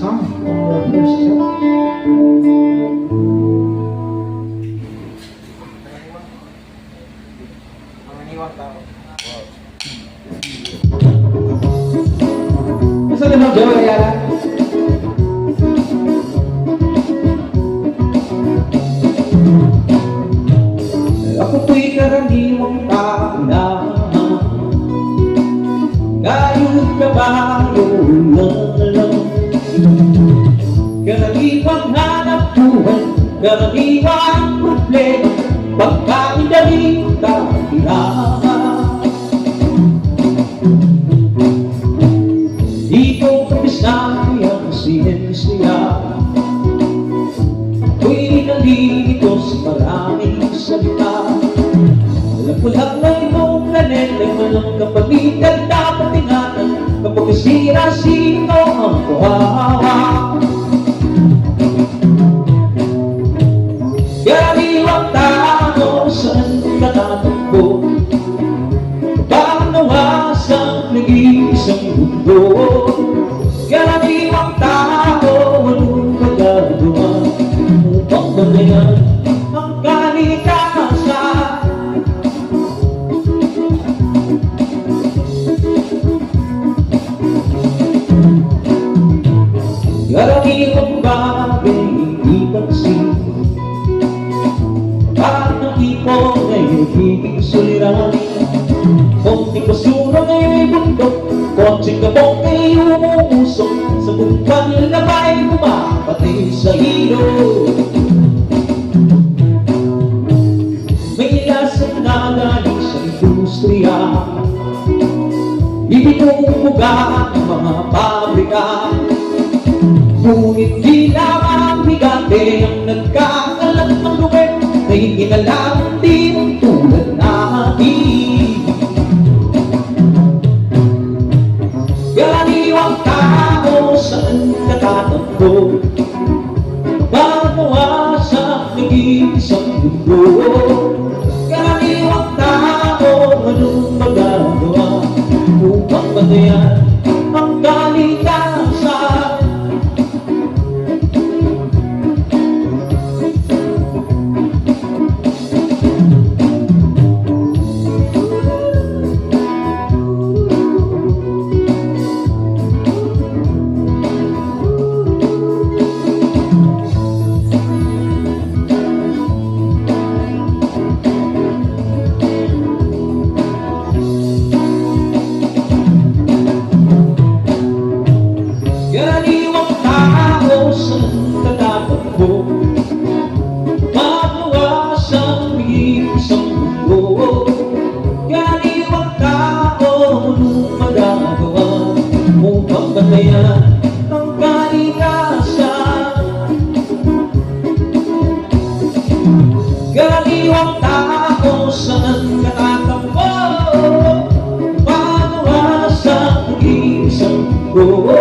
song from your first show. Masa din ang Joe Ayala? Ako po'y karaniwang tao na gayong kabayo lang. Karaniwang hanap buhay, karaniwang problema, pagkain daling kakilala. Di ko kabisayang siyensya, ako'y nalilito sa maraming salita. Alam ko lang na itong planeta walang kapalitan, dapat ingatan kapag nasira sino ang kawawa. Karaniwang tao saan natatakbo, baka nawasang nag-iisang mundo. Karaniwang tao anong magagawa upang bantayan ang kalikasan. Karaniwang bagay hindi pansin, parang ipon ay nagiging suliranin. Konting basura ngayon'y bundok, konting kabong ay umuusok, sa bumpang labay pumapatay sa hilo. May lasang nagaling sa industriya, ibinumuga ang mga pabrika. Ngunit di lamang bigate ang nagkakalat ng lugar, na hindi na lang din tulad natin. Karaniwang tao saan natatakbo, panawasak nag-iisang mundo. Karaniwang tao anong magagawa upang bantayan ang kalikasan. Karaniwang tao saan natatakbo, mabawasan isang mundo. Karaniwang tao anong magagawa upang bantayan ang kalikasan. Karaniwang tao saan natatakbo, mabawasan isang mundo.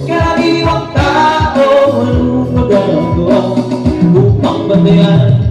Karaniwang tao anong magagawa upang bantayan